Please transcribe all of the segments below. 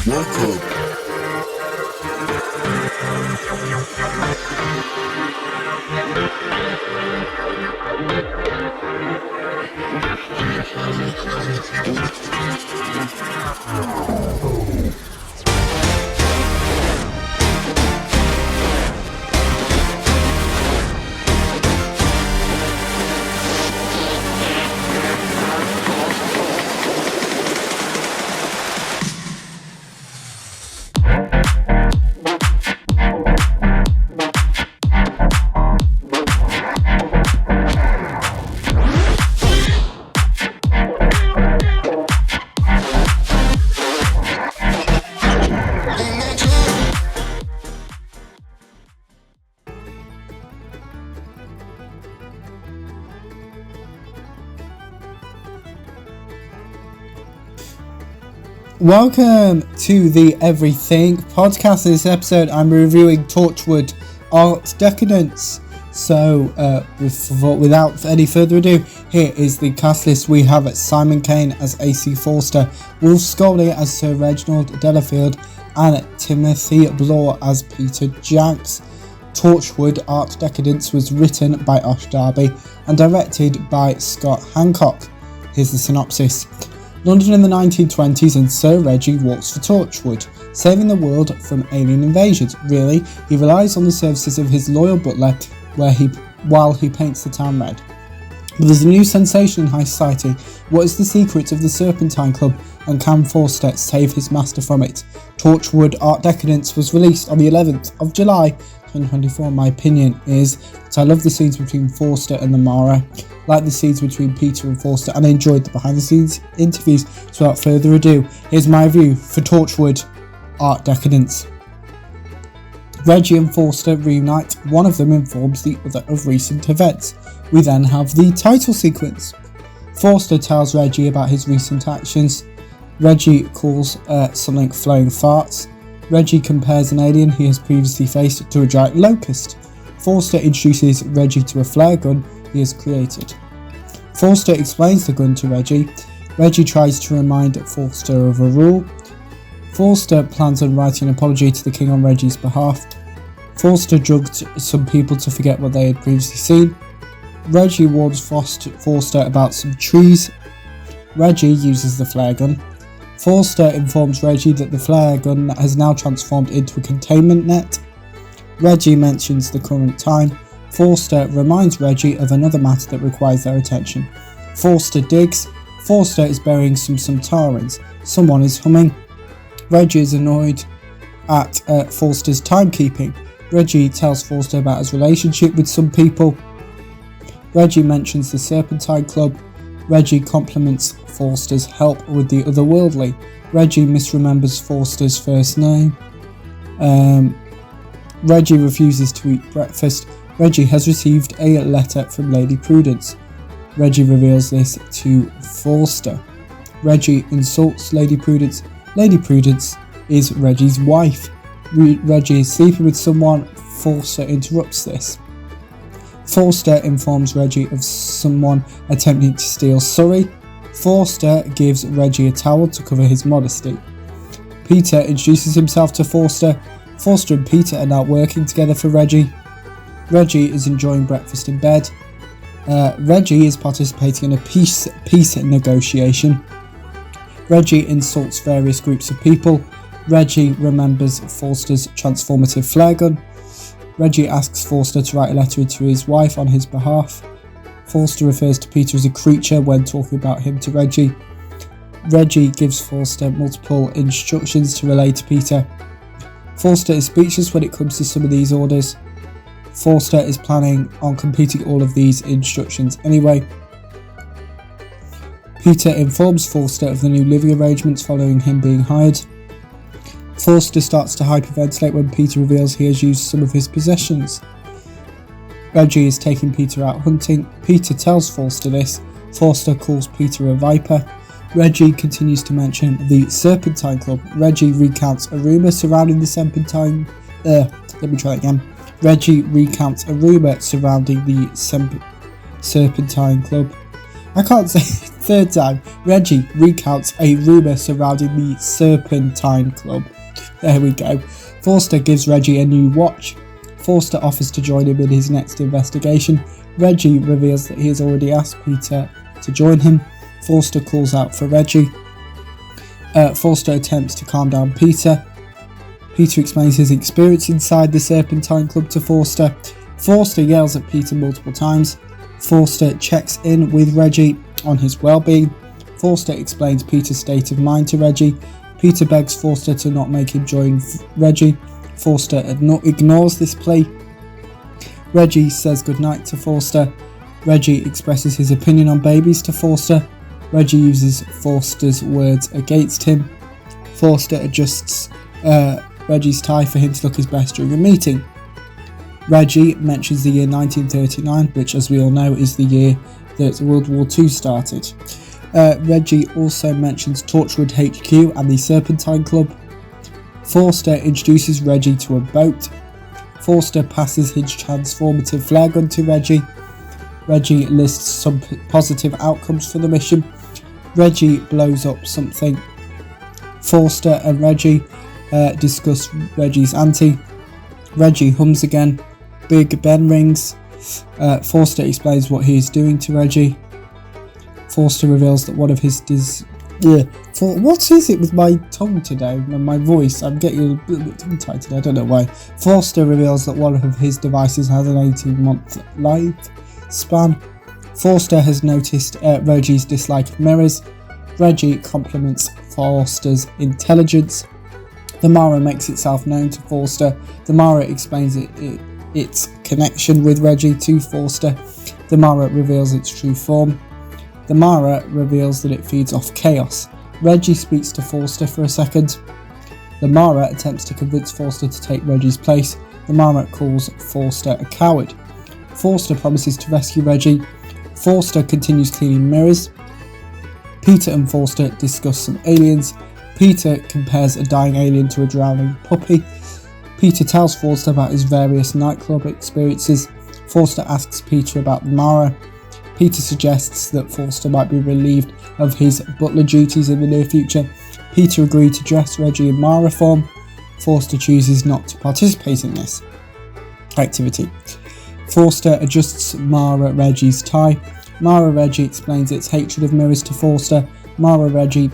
Welcome. Welcome to the Everything podcast. In this episode, I'm reviewing Torchwood Art Decadence. So, without any further ado, here is the cast list. We have Simon Kane as AC Forster, Wolf Scully as Sir Reginald Delafield, and Timothy Bloor as Peter Jacks. Torchwood Art Decadence was written by Osh Darby and directed by Scott Hancock. Here's the synopsis. London in the 1920s and Sir Reggie walks for Torchwood, saving the world from alien invasions. Really, he relies on the services of his loyal butler while he paints the town red. But there's a new sensation in high society. What is the secret of the Serpentine Club, and can Forster save his master from it? Torchwood Art Decadence was released on the 11th of July 2024. My opinion is that I love the scenes between Forster and the Mara, like the scenes between Peter and Forster, and I enjoyed the behind the scenes interviews. So without further ado, here's my review for Torchwood Art Decadence. Reggie and Forster reunite. One of them informs the other of recent events. We then have the title sequence. Forster tells Reggie about his recent actions. Reggie calls something flowing farts. Reggie compares an alien he has previously faced to a giant locust. Forster introduces Reggie to a flare gun he has created. Forster explains the gun to Reggie. Reggie tries to remind Forster of a rule. Forster plans on writing an apology to the king on Reggie's behalf. Forster drugged some people to forget what they had previously seen. Reggie warns Forster about some trees. Reggie uses the flare gun. Forster informs Reggie that the flare gun has now transformed into a containment net. Reggie mentions the current time. Forster reminds Reggie of another matter that requires their attention. Forster digs. Forster is burying some Sontarans. Someone is humming. Reggie is annoyed at Forster's timekeeping. Reggie tells Forster about his relationship with some people. Reggie mentions the Serpentine Club. Reggie compliments Forster's help with the otherworldly. Reggie misremembers Forster's first name. Reggie refuses to eat breakfast. Reggie has received a letter from Lady Prudence. Reggie reveals this to Forster. Reggie insults Lady Prudence. Lady Prudence is Reggie's wife. Reggie is sleeping with someone. Forster interrupts this. Forster informs Reggie of someone attempting to steal Surrey. Forster gives Reggie a towel to cover his modesty. Peter introduces himself to Forster. Forster and Peter are now working together for Reggie. Reggie is enjoying breakfast in bed. Reggie is participating in a peace negotiation. Reggie insults various groups of people. Reggie remembers Forster's transformative flare gun. Reggie asks Forster to write a letter to his wife on his behalf. Forster refers to Peter as a creature when talking about him to Reggie. Reggie gives Forster multiple instructions to relay to Peter. Forster is speechless when it comes to some of these orders. Forster is planning on completing all of these instructions anyway. Peter informs Forster of the new living arrangements following him being hired. Forster starts to hyperventilate when Peter reveals he has used some of his possessions. Reggie is taking Peter out hunting. Peter tells Forster this. Forster calls Peter a viper. Reggie continues to mention the Serpentine Club. Reggie recounts a rumour surrounding the Reggie recounts a rumour surrounding the Serpentine Club. I can't say third time, Reggie recounts a rumour surrounding the Serpentine Club. There we go. Forster gives Reggie a new watch. Forster offers to join him in his next investigation. Reggie reveals that he has already asked Peter to join him. Forster calls out for Reggie. Forster attempts to calm down Peter. Peter explains his experience inside the Serpentine Club to Forster. Forster yells at Peter multiple times. Forster checks in with Reggie on his well-being. Forster explains Peter's state of mind to Reggie. Peter begs Forster to not make him join Reggie. Forster ignores this plea. Reggie says goodnight to Forster. Reggie expresses his opinion on babies to Forster. Reggie uses Forster's words against him. Forster adjusts Reggie's tie for him to look his best during a meeting. Reggie mentions the year 1939, which, as we all know, is the year that World War II started. Reggie also mentions Torchwood HQ and the Serpentine Club. Forster introduces Reggie to a boat. Forster passes his transformative flare gun to Reggie. Reggie lists some positive outcomes for the mission. Reggie blows up something. Forster and Reggie discuss Reggie's ante. Reggie hums again. Big Ben rings. Forster explains what he is doing to Reggie. Forster reveals that one of his what is it with my tongue today and my voice? I'm getting a little bit tongue-tied today, I don't know why. Forster reveals that one of his devices has an 18-month lifespan. Forster has noticed Reggie's dislike of mirrors. Reggie compliments Forster's intelligence. The Mara makes itself known to Forster. The Mara explains its connection with Reggie to Forster. The Mara reveals its true form. The Mara reveals that it feeds off chaos. Reggie speaks to Forster for a second. The Mara attempts to convince Forster to take Reggie's place. The Mara calls Forster a coward. Forster promises to rescue Reggie. Forster continues cleaning mirrors. Peter and Forster discuss some aliens. Peter compares a dying alien to a drowning puppy. Peter tells Forster about his various nightclub experiences. Forster asks Peter about the Mara. Peter suggests that Forster might be relieved of his butler duties in the near future. Peter agreed to dress Reggie in Mara form. Forster chooses not to participate in this activity. Forster adjusts Mara Reggie's tie. Mara Reggie explains its hatred of mirrors to Forster. Mara Reggie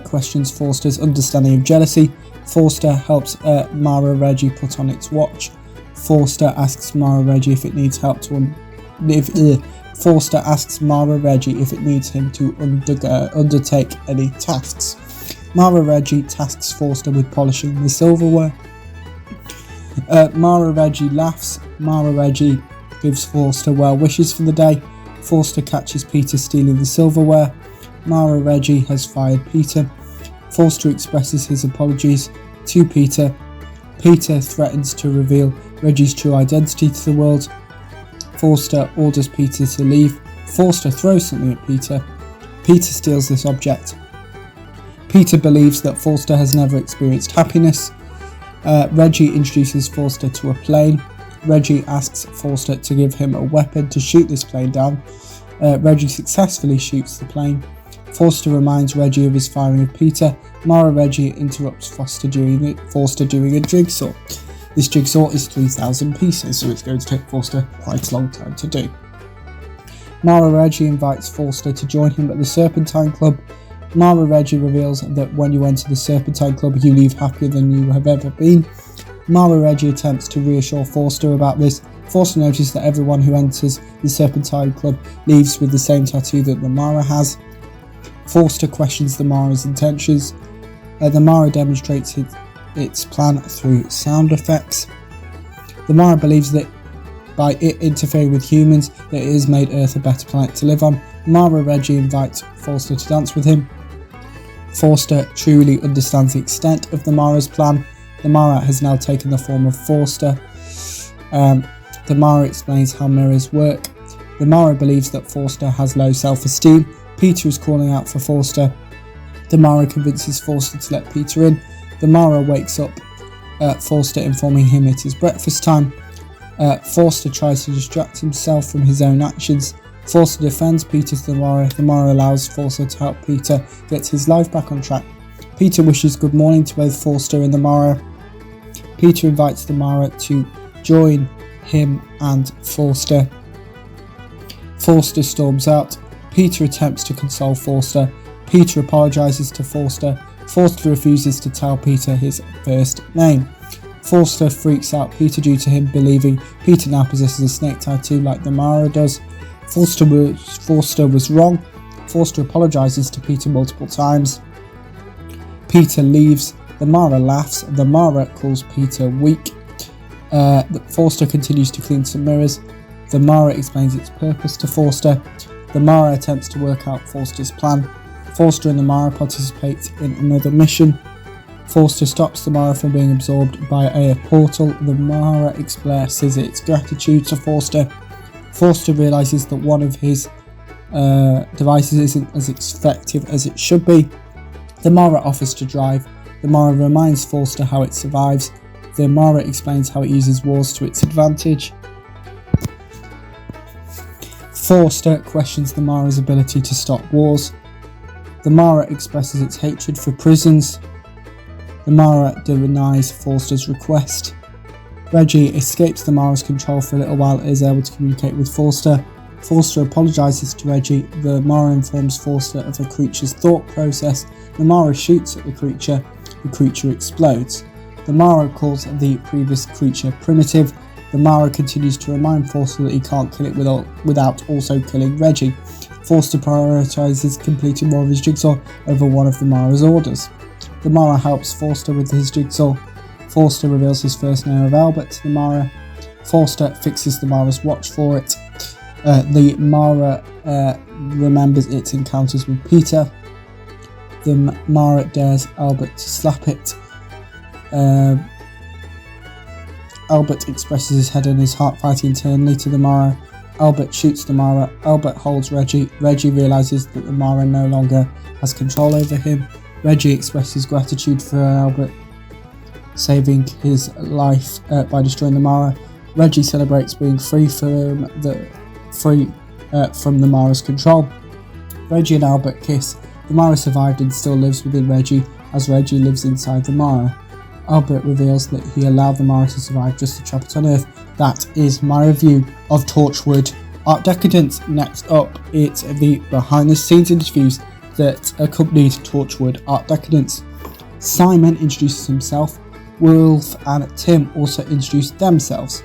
questions Forster's understanding of jealousy. Forster helps Mara Reggie put on its watch. Forster asks Mara Reggie if it needs help Forster asks Mara Reggie if it needs him to undertake any tasks. Mara Reggie tasks Forster with polishing the silverware. Mara Reggie laughs. Mara Reggie gives Forster well wishes for the day. Forster catches Peter stealing the silverware. Mara Reggie has fired Peter. Forster expresses his apologies to Peter. Peter threatens to reveal Reggie's true identity to the world. Forster orders Peter to leave. Forster throws something at Peter. Peter steals this object. Peter believes that Forster has never experienced happiness. Reggie introduces Forster to a plane. Reggie asks Forster to give him a weapon to shoot this plane down. Reggie successfully shoots the plane. Forster reminds Reggie of his firing of Peter. Mara Reggie interrupts Forster doing a jigsaw. This jigsaw is 3,000 pieces, so it's going to take Forster quite a long time to do. Mara Reggie invites Forster to join him at the Serpentine Club. Mara Reggie reveals that when you enter the Serpentine Club, you leave happier than you have ever been. Mara Reggie attempts to reassure Forster about this. Forster notices that everyone who enters the Serpentine Club leaves with the same tattoo that the Mara has. Forster questions the Mara's intentions. The Mara demonstrates its plan through sound effects. The Mara believes that by it interfering with humans, that it has made Earth a better planet to live on. Mara Reggie invites Forster to dance with him. Forster truly understands the extent of the Mara's plan. The Mara has now taken the form of Forster. The Mara explains how mirrors work. The Mara believes that Forster has low self-esteem. Peter is calling out for Forster. The Mara convinces Forster to let Peter in. The Mara wakes up Forster, informing him it is breakfast time. Forster tries to distract himself from his own actions. Forster defends Peter to the Mara. The Mara allows Forster to help Peter get his life back on track. Peter wishes good morning to both Forster and the Mara. Peter invites the Mara to join him and Forster. Forster storms out. Peter attempts to console Forster. Peter apologises to Forster. Forster refuses to tell Peter his first name. Forster freaks out Peter due to him believing Peter now possesses a snake tattoo like the Mara does. Forster was wrong. Forster apologises to Peter multiple times. Peter leaves. The Mara laughs. The Mara calls Peter weak. Forster continues to clean some mirrors. The Mara explains its purpose to Forster. The Mara attempts to work out Forster's plan. Forster and the Mara participate in another mission. Forster stops the Mara from being absorbed by a portal. The Mara expresses its gratitude to Forster. Forster realises that one of his devices isn't as effective as it should be. The Mara offers to drive. The Mara reminds Forster how it survives. The Mara explains how it uses wars to its advantage. Forster questions the Mara's ability to stop wars. The Mara expresses its hatred for prisons. The Mara denies Forster's request. Reggie escapes the Mara's control for a little while and is able to communicate with Forster. Forster apologises to Reggie. The Mara informs Forster of the creature's thought process. The Mara shoots at the creature. The creature explodes. The Mara calls the previous creature primitive. The Mara continues to remind Forster that he can't kill it without also killing Reggie. Forster prioritises completing more of his jigsaw over one of the Mara's orders. The Mara helps Forster with his jigsaw. Forster reveals his first name of Albert to the Mara. Forster fixes the Mara's watch for it. The Mara remembers its encounters with Peter. The Mara dares Albert to slap it. Albert expresses his head and his heart fighting internally to the Mara. Albert shoots the Mara. Albert holds Reggie. Reggie realises that the Mara no longer has control over him. Reggie expresses gratitude for Albert saving his life by destroying the Mara. Reggie celebrates being free from the Mara's control. Reggie and Albert kiss. The Mara survived and still lives within Reggie, as Reggie lives inside the Mara. Albert reveals that he allowed the Mara to survive just to trap it on Earth. That is my review of Torchwood Art Decadence. Next up, it's the behind the scenes interviews that accompanied Torchwood Art Decadence. Simon introduces himself. Wolf and Tim also introduce themselves.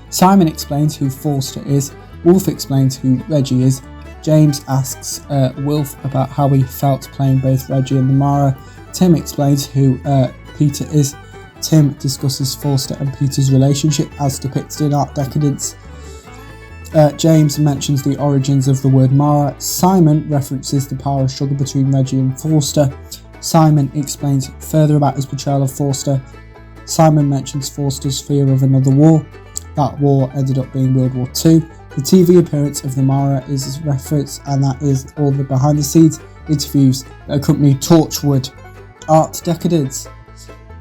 Simon explains who Forster is. Wolf explains who Reggie is. James asks Wolf about how he felt playing both Reggie and the Mara. Tim explains who Peter is. Tim discusses Forster and Peter's relationship as depicted in Art Decadence. James mentions the origins of the word Mara. Simon references the power struggle between Reggie and Forster. Simon explains further about his portrayal of Forster. Simon mentions Forster's fear of another war. That war ended up being World War II. The TV appearance of the Mara is referenced, and that is all the behind the scenes interviews that accompany Torchwood Art Decadence.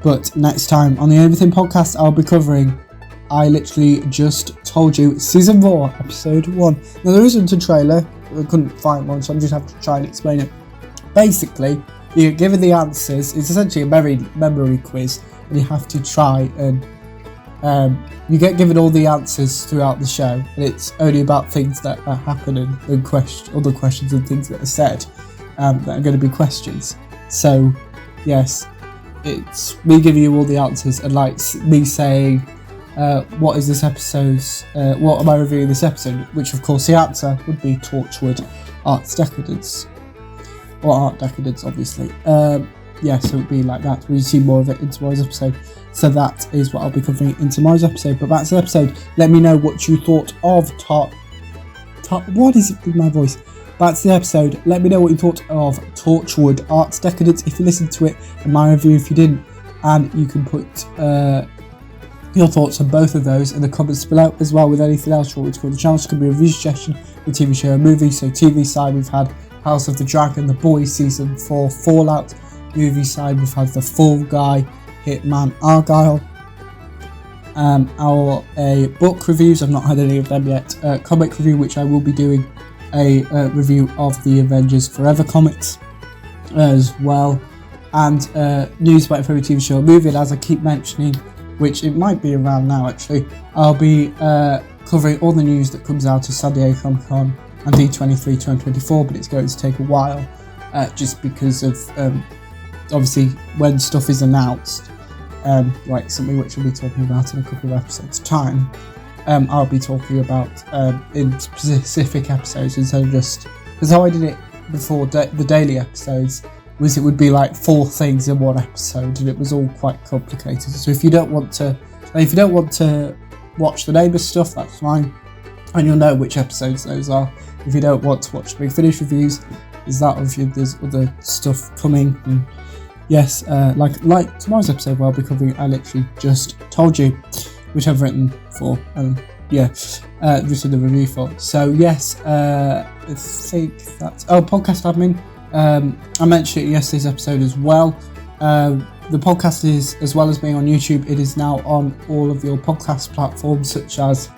But next time on the Everything podcast, I'll be covering, I literally just told you, Season 4, Episode 1. Now, there isn't a trailer, I couldn't find one, so I'm just have to try and explain it. Basically, you get given the answers, it's essentially a memory quiz, and you have to try and, you get given all the answers throughout the show, and it's only about things that are happening, and other questions and things that are said, that are going to be questions. So, yes, it's me giving you all the answers, and like me saying, what is this episode's, what am I reviewing this episode? Which of course the answer would be Torchwood Art Decadence. Or Art Decadence, obviously. Yeah, so it would be like that. We'll see more of it in tomorrow's episode. So that is what I'll be covering in tomorrow's episode. But that's the episode. Let me know what you thought of what is it with my voice? That's the episode. Let me know what you thought of Torchwood Art Decadence if you listened to it, and my review if you didn't. And you can put your thoughts on both of those in the comments below, as well with anything else you want me to call the channel. It could be a review suggestion, a TV show, a movie. So TV side, we've had House of the Dragon, The Boys Season 4, Fallout. Movie side, we've had The Fall Guy, Hitman, Argyle. a book reviews. I've not had any of them yet. Comic review, which I will be doing a review of the Avengers Forever comics as well. And news about every TV show or movie, and as I keep mentioning, which it might be around now actually, I'll be covering all the news that comes out of San Diego Comic Con and D23 2024, but it's going to take a while just because of obviously when stuff is announced, like something which we'll be talking about in a couple of episodes time, I'll be talking about in specific episodes instead of just, because how I did it before the daily episodes was it would be like 4 things in one episode, and it was all quite complicated. So if you don't want to watch the neighbours stuff, that's fine, and you'll know which episodes those are. If you don't want to watch the Big Finish reviews, there's other stuff coming. And yes, like tomorrow's episode where I'll be covering I Literally Just Told You, which I've written for, written the review for. So yes, I think that's podcast admin. I mentioned it in yesterday's episode as well. The podcast is, as well as being on YouTube, it is now on all of your podcast platforms such as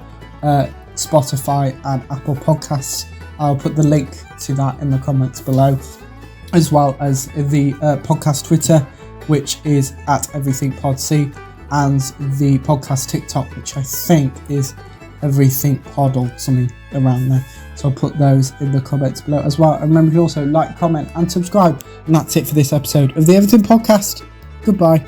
Spotify and Apple Podcasts. I'll put the link to that in the comments below, as well as the podcast Twitter, which is at EverythingPodC, and the podcast TikTok, which I think is EverythingPod or something around there. So I'll put those in the comments below as well. And remember to also like, comment and subscribe. And that's it for this episode of the Everything Podcast. Goodbye.